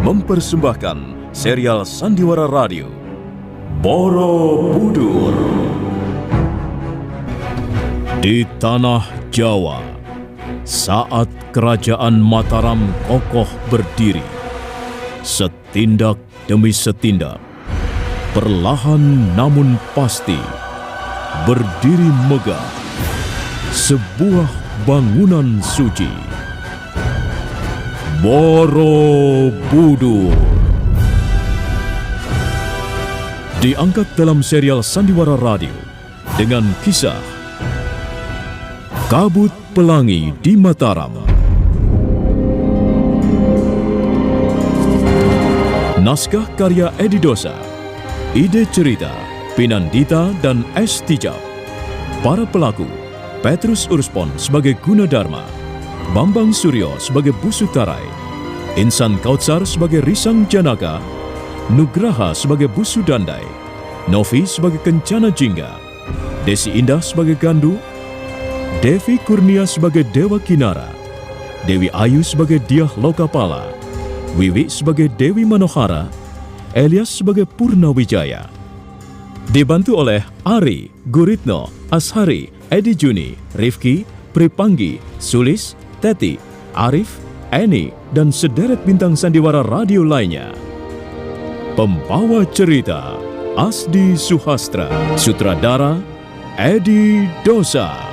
mempersembahkan serial Sandiwara Radio Borobudur. Di tanah Jawa, saat kerajaan Mataram kokoh berdiri, setindak demi setindak, perlahan namun pasti, berdiri megah sebuah bangunan suci. Borobudur diangkat dalam serial Sandiwara Radio dengan kisah Kabut Pelangi di Mataram. Naskah karya Edi Dosa, ide cerita Pinandita dan S. Tijab. Para pelaku Petrus Urspon sebagai Gunadarma, Bambang Suryo sebagai Busutarai, Insan Kautsar sebagai Risang Janaka, Nugraha sebagai Busudandai, Novi sebagai Kencana Jingga, Desi Indah sebagai Gandu, Devi Kurnia sebagai Dewa Kinara, Dewi Ayu sebagai Diah Lokapala, Wiwi sebagai Dewi Manohara, Elias sebagai Purnawijaya. Dibantu oleh Ari, Guritno, Ashari, Edi Juni, Rifki, Pripanggi, Sulis, Teti, Arif, Eni, dan sederet bintang sandiwara radio lainnya. Pembawa cerita Asdi Suhastra, sutradara Edi Dosa.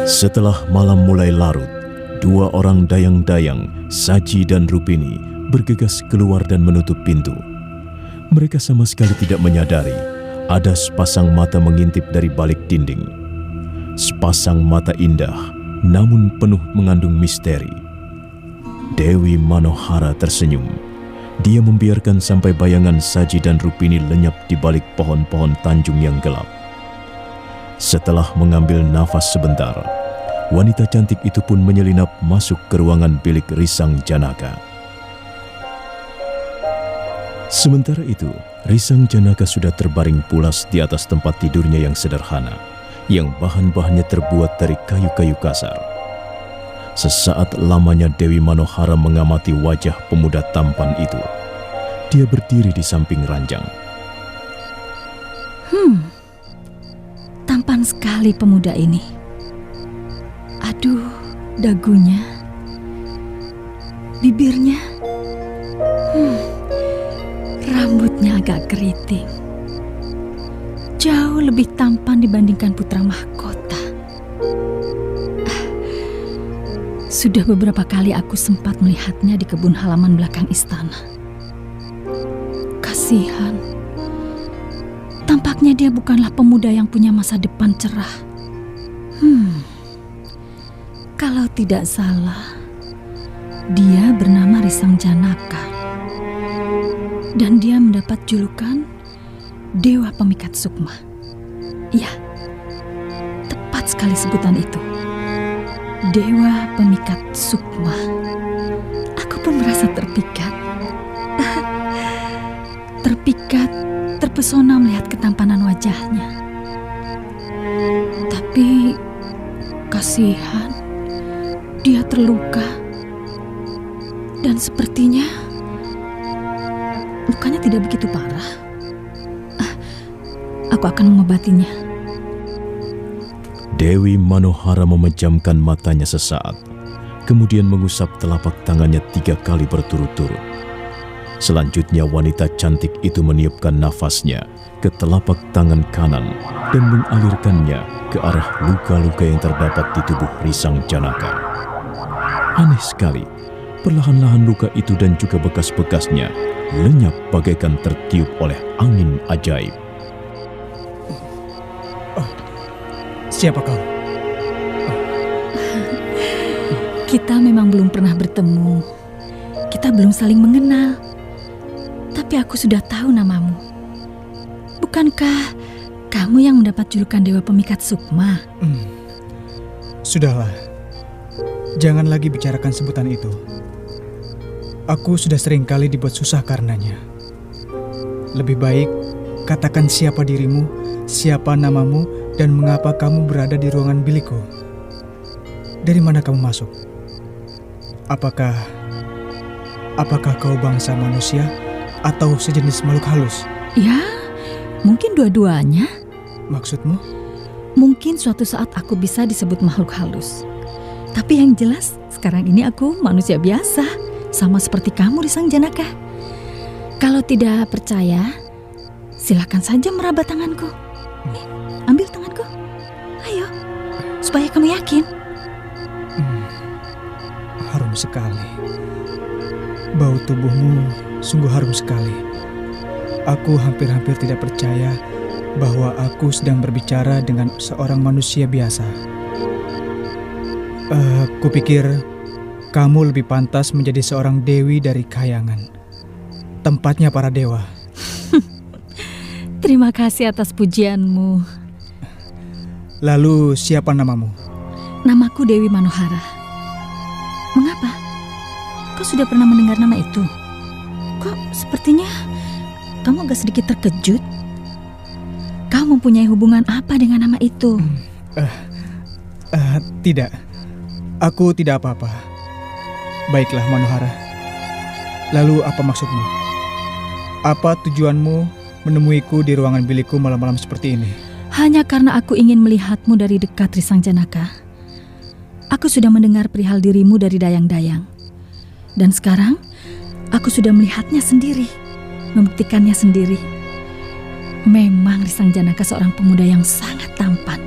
Setelah malam mulai larut, dua orang dayang-dayang, Saji dan Rupini, bergegas keluar dan menutup pintu. Mereka sama sekali tidak menyadari ada sepasang mata mengintip dari balik dinding. Sepasang mata indah, namun penuh mengandung misteri. Dewi Manohara tersenyum. Dia membiarkan sampai bayangan Saji dan Rupini lenyap di balik pohon-pohon tanjung yang gelap. Setelah mengambil nafas sebentar, wanita cantik itu pun menyelinap masuk ke ruangan bilik Risang Janaka. Sementara itu, Risang Janaka sudah terbaring pulas di atas tempat tidurnya yang sederhana, yang bahan-bahannya terbuat dari kayu-kayu kasar. Sesaat lamanya Dewi Manohara mengamati wajah pemuda tampan itu. Dia berdiri di samping ranjang. Tampan sekali pemuda ini. Aduh, dagunya, bibirnya, rambutnya agak keriting. Jauh lebih tampan dibandingkan putra mahkota. Sudah beberapa kali aku sempat melihatnya di kebun halaman belakang istana. Kasihan. Tampaknya dia bukanlah pemuda yang punya masa depan cerah. Kalau tidak salah, dia bernama Risang Janaka. Dan dia mendapat julukan Dewa Pemikat Sukma. Ya, tepat sekali sebutan itu. Dewa Pemikat Sukma. Aku pun merasa terpikat. Terpesona melihat ketampanan wajahnya. Tapi kasihan, dia terluka. Dan sepertinya lukanya tidak begitu parah. Aku akan mengobatinya. Dewi Manohara memejamkan matanya sesaat, kemudian mengusap telapak tangannya 3 kali berturut-turut. Selanjutnya wanita cantik itu meniupkan nafasnya ke telapak tangan kanan dan mengalirkannya ke arah luka-luka yang terdapat di tubuh Risang Janaka. Aneh sekali, perlahan-lahan luka itu dan juga bekas-bekasnya lenyap bagaikan tertiup oleh angin ajaib. Siapa kau? Kita memang belum pernah bertemu. Kita belum saling mengenal. Tapi aku sudah tahu namamu. Bukankah kamu yang mendapat julukan Dewa Pemikat Sukma? Sudahlah. Jangan lagi bicarakan sebutan itu. Aku sudah sering kali dibuat susah karenanya. Lebih baik katakan siapa dirimu, siapa namamu, dan mengapa kamu berada di ruangan bilikku. Dari mana kamu masuk? Apakah kau bangsa manusia atau sejenis makhluk halus? Ya, mungkin dua-duanya. Maksudmu? Mungkin suatu saat aku bisa disebut makhluk halus. Tapi yang jelas, sekarang ini aku manusia biasa, sama seperti kamu Risang Janaka. Kalau tidak percaya, silakan saja meraba tanganku. Nih, ambil tanganku. Ayo, supaya kamu yakin. Harum sekali. Bau tubuhmu sungguh harum sekali. Aku hampir-hampir tidak percaya bahwa aku sedang berbicara dengan seorang manusia biasa. Kupikir kamu lebih pantas menjadi seorang dewi dari kayangan. Tempatnya para dewa. Terima kasih atas pujianmu. Lalu siapa namamu? Namaku Dewi Manohara. Mengapa? Kau sudah pernah mendengar nama itu? Kok sepertinya kamu agak sedikit terkejut? Kau mempunyai hubungan apa dengan nama itu? Tidak. Aku tidak apa-apa. Baiklah Manohara. Lalu apa maksudmu? Apa tujuanmu menemuiku di ruangan bilikku malam-malam seperti ini? Hanya karena aku ingin melihatmu dari dekat, Risang Janaka. Aku sudah mendengar perihal dirimu dari dayang-dayang. Dan sekarang, aku sudah melihatnya sendiri, membuktikannya sendiri. Memang Risang Janaka seorang pemuda yang sangat tampan.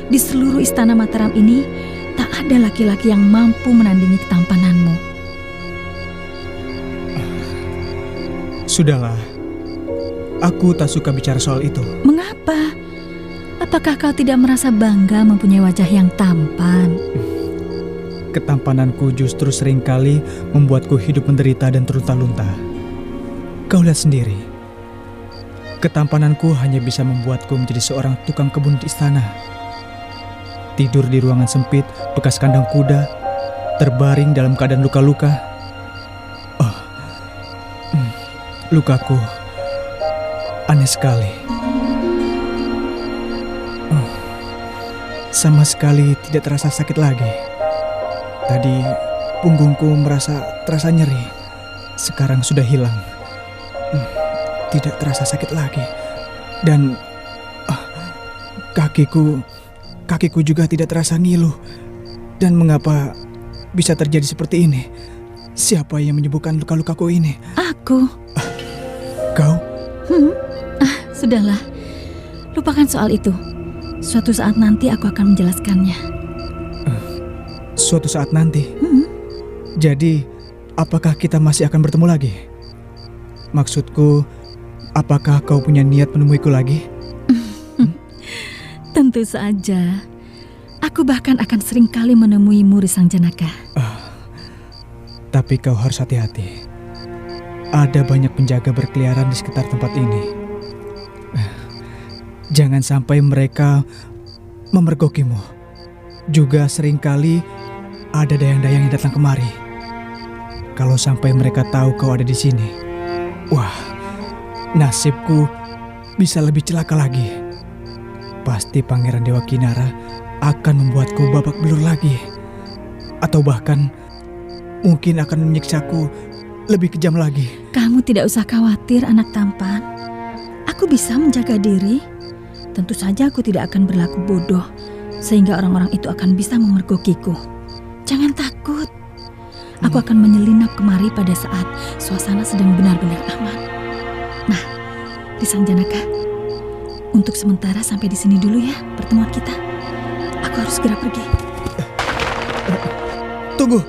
Di seluruh istana Mataram ini, tak ada laki-laki yang mampu menandingi ketampananmu. Sudahlah, aku tak suka bicara soal itu. Mengapa? Apakah kau tidak merasa bangga mempunyai wajah yang tampan? Ketampananku justru seringkali membuatku hidup menderita dan terlunta-lunta. Kau lihat sendiri. Ketampananku hanya bisa membuatku menjadi seorang tukang kebun di istana. Tidur di ruangan sempit bekas kandang kuda, terbaring dalam keadaan luka-luka. Lukaku aneh sekali. Sama sekali tidak terasa sakit lagi. Tadi punggungku terasa nyeri. Sekarang sudah hilang. Tidak terasa sakit lagi. Dan kakiku juga tidak terasa ngilu. Dan mengapa bisa terjadi seperti ini? Siapa yang menyembuhkan luka-lukaku ini? Aku. Kau? Sudahlah. Lupakan soal itu. Suatu saat nanti aku akan menjelaskannya. Suatu saat nanti? Jadi, apakah kita masih akan bertemu lagi? Maksudku, apakah kau punya niat menemuiku lagi? Tentu saja. Aku bahkan akan sering kali menemuimu, Risang Janaka. Tapi kau harus hati-hati. Ada banyak penjaga berkeliaran di sekitar tempat ini. Jangan sampai mereka memergokimu. Juga seringkali ada dayang-dayang yang datang kemari. Kalau sampai mereka tahu kau ada di sini, wah, nasibku bisa lebih celaka lagi. Pasti Pangeran Dewa Kinara akan membuatku babak belur lagi. Atau bahkan mungkin akan menyiksaku lebih kejam lagi. Kamu tidak usah khawatir, anak tampan. Aku bisa menjaga diri. Tentu saja aku tidak akan berlaku bodoh sehingga orang-orang itu akan bisa memergokiku. Jangan takut. Aku akan menyelinap kemari pada saat suasana sedang benar-benar aman. Nah, Risang Janaka, untuk sementara sampai di sini dulu ya pertemuan kita. Aku harus segera pergi. Tunggu.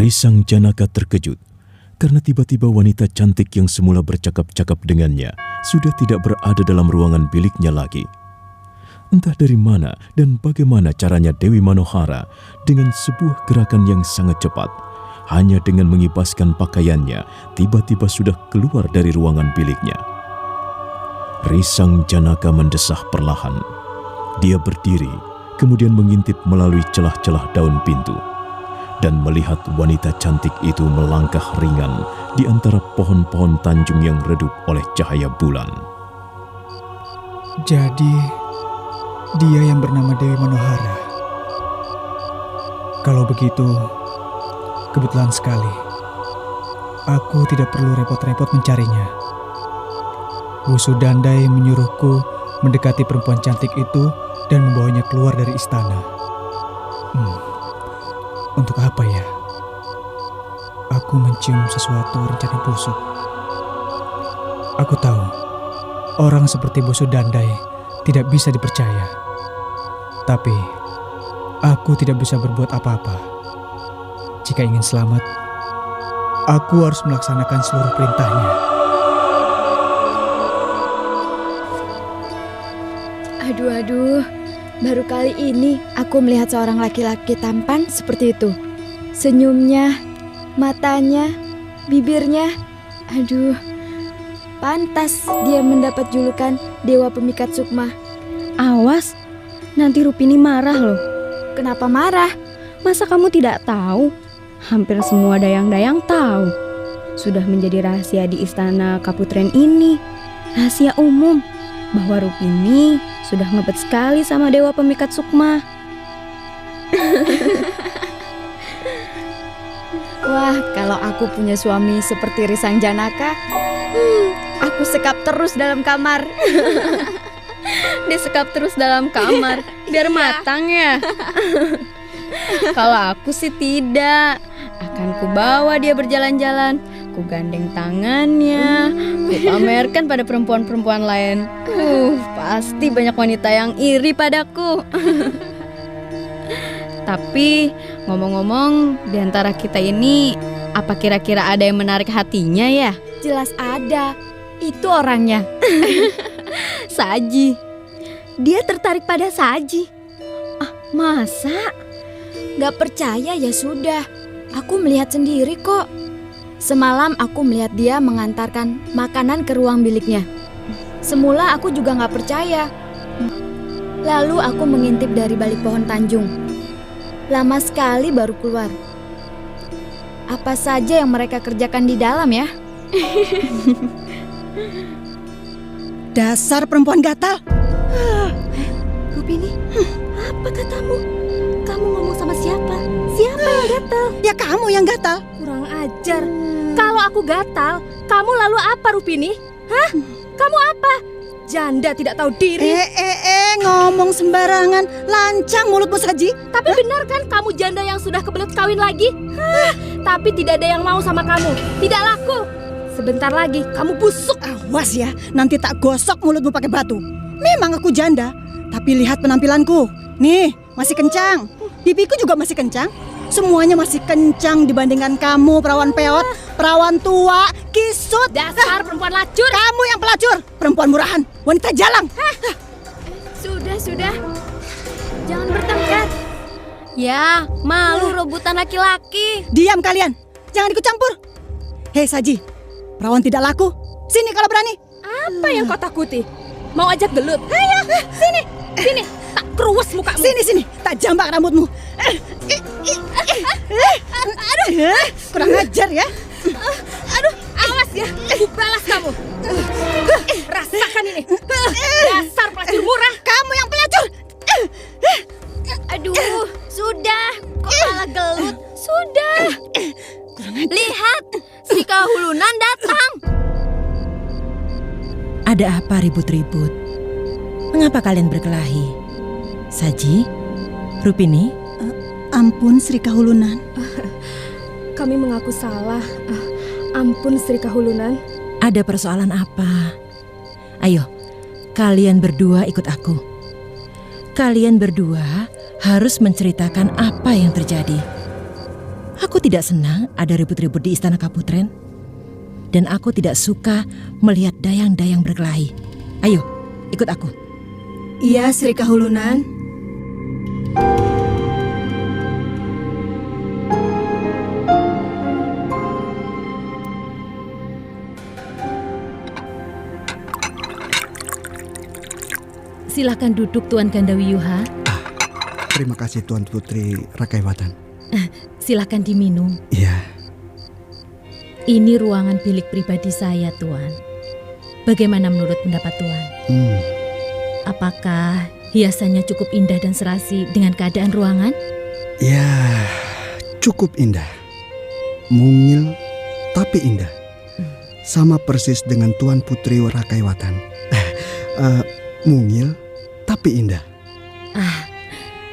Risang Janaka terkejut karena tiba-tiba wanita cantik yang semula bercakap-cakap dengannya sudah tidak berada dalam ruangan biliknya lagi. Entah dari mana dan bagaimana caranya Dewi Manohara dengan sebuah gerakan yang sangat cepat, hanya dengan mengibaskan pakaiannya, tiba-tiba sudah keluar dari ruangan biliknya. Risang Janaka mendesah perlahan. Dia berdiri, kemudian mengintip melalui celah-celah daun pintu, dan melihat wanita cantik itu melangkah ringan di antara pohon-pohon tanjung yang redup oleh cahaya bulan. Jadi, dia yang bernama Dewi Manohara. Kalau begitu, kebetulan sekali. Aku tidak perlu repot-repot mencarinya. Bu Sudandai menyuruhku mendekati perempuan cantik itu dan membawanya keluar dari istana. Untuk apa ya? Aku mencium sesuatu rencana busuk. Aku tahu, orang seperti Bu Sudandai tidak bisa dipercaya. Tapi, aku tidak bisa berbuat apa-apa. Jika ingin selamat, aku harus melaksanakan seluruh perintahnya. Aduh, baru kali ini aku melihat seorang laki-laki tampan seperti itu. Senyumnya, matanya, bibirnya, aduh, pantas dia mendapat julukan Dewa Pemikat Sukma. Awas, nanti Rupini marah loh. Kenapa marah? Masa kamu tidak tahu? Hampir semua dayang-dayang tahu. Sudah menjadi rahasia di istana Kaputren ini. Rahasia umum bahwa Rupini sudah ngebet sekali sama Dewa Pemikat Sukma. Wah, kalau aku punya suami seperti Risang Janaka, aku sekap terus dalam kamar. Disekap terus dalam kamar biar matang ya. Kalau aku sih tidak. Akan kubawa dia berjalan-jalan, ku gandeng tangannya, ku pamerkan pada perempuan-perempuan lain. Pasti banyak wanita yang iri padaku. Tapi ngomong-ngomong, di antara kita ini apa kira-kira ada yang menarik hatinya ya? Jelas ada, itu orangnya. Saji. Dia tertarik pada Saji. Masa? Gak percaya ya sudah, aku melihat sendiri kok. Semalam aku melihat dia mengantarkan makanan ke ruang biliknya. Semula aku juga gak percaya. Lalu aku mengintip dari balik pohon tanjung. Lama sekali baru keluar. Apa saja yang mereka kerjakan di dalam ya? Dasar perempuan gatal. Rupini, apa katamu? Kamu ngomong sama siapa? Siapa yang gatal? Ya kamu yang gatal. Kurang ajar. Kalau aku gatal, kamu lalu apa Rupini? Hah? Kamu apa? Janda tidak tahu diri. Ngomong sembarangan. Lancang mulutmu Saji. Tapi benar kan kamu janda yang sudah kebelet kawin lagi? Tapi tidak ada yang mau sama kamu. Tidak laku. Sebentar lagi kamu busuk. Awas ya, nanti tak gosok mulutmu pakai batu. Memang aku janda, tapi lihat penampilanku. Nih, masih kencang. Pipiku juga masih kencang. Semuanya masih kencang dibandingkan kamu, perawan peot, perawan tua, kisut. Dasar perempuan lacur. Kamu yang pelacur, perempuan murahan, wanita jalang. Sudah. Jangan bertengkar. Ya, malu rebutan laki-laki. Diam kalian, jangan ikut campur. Hei Saji, perawan tidak laku. Sini kalau berani. Apa yang kau takuti? Mau ajak gelut? Ayo, sini. Tak keruas mukamu. Sini, tak jambak rambutmu. Kurang ajar ya. Aduh, awas ya. Aku balas kamu. Rasakan ini. Dasar pelacur murah. Kamu yang pelacur. Aduh, sudah. Kok malah gelut? Sudah. Lihat, Sri Kahulunan datang. Ada apa ribut-ribut? Mengapa kalian berkelahi? Saji? Rupini? Ampun Sri Kahulunan. Kami mengaku salah. Ampun Sri Kahulunan. Ada persoalan apa? Ayo, kalian berdua ikut aku. Kalian berdua harus menceritakan apa yang terjadi. Aku tidak senang ada ribut-ribut di Istana Kaputren. Dan aku tidak suka melihat dayang-dayang berkelahi. Ayo, ikut aku. Iya Sri Kahulunan. Silakan duduk Tuan Gandawiyuha. Terima kasih Tuan Putri Rakaiwatan. Silakan diminum. Iya. Ini ruangan bilik pribadi saya, Tuan. Bagaimana menurut pendapat Tuan? Apakah hiasannya cukup indah dan serasi dengan keadaan ruangan? Ya, cukup indah. Mungil tapi indah. Sama persis dengan Tuan Putri Rakaiwatan. Mungil tapi indah.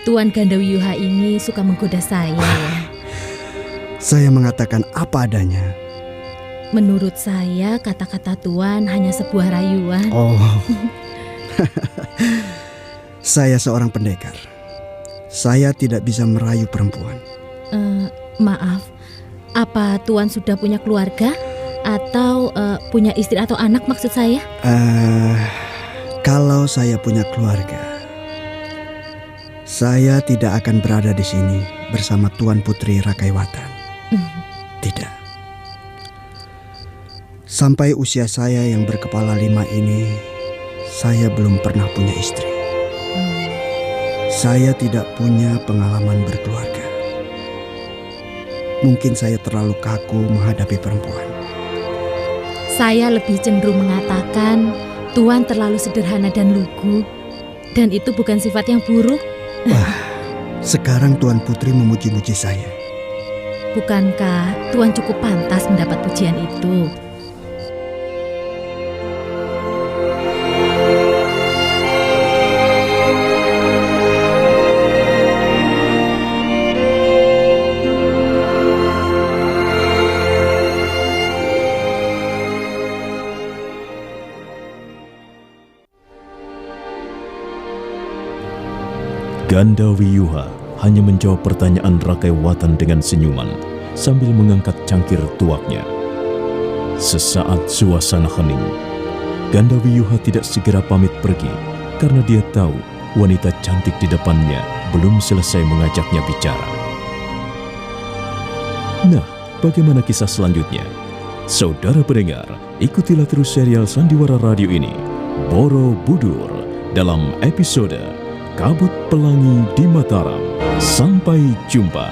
Tuan Gandawiyuha ini suka menggoda saya ya. Saya mengatakan apa adanya. Menurut saya kata-kata Tuan hanya sebuah rayuan. Oh. Saya seorang pendekar. Saya tidak bisa merayu perempuan. Maaf, apa Tuan sudah punya keluarga? Atau punya istri atau anak maksud saya? Kalau saya punya keluarga, saya tidak akan berada di sini bersama Tuan Putri Rakaiwatan. Tidak. Sampai usia saya yang berkepala 5 ini, saya belum pernah punya istri. Saya tidak punya pengalaman berkeluarga. Mungkin saya terlalu kaku menghadapi perempuan. Saya lebih cenderung mengatakan Tuan terlalu sederhana dan lugu. Dan itu bukan sifat yang buruk. Wah, sekarang Tuan Putri memuji-muji saya. Bukankah Tuan cukup pantas mendapat pujian itu? Gandawiyuha hanya menjawab pertanyaan Rakaiwatan dengan senyuman sambil mengangkat cangkir tuaknya. Sesaat suasana hening. Gandawiyuha tidak segera pamit pergi karena dia tahu wanita cantik di depannya belum selesai mengajaknya bicara. Nah, bagaimana kisah selanjutnya? Saudara pendengar, ikutilah terus serial Sandiwara Radio ini, Borobudur, dalam episode Kabut Pelangi di Mataram. Sampai jumpa.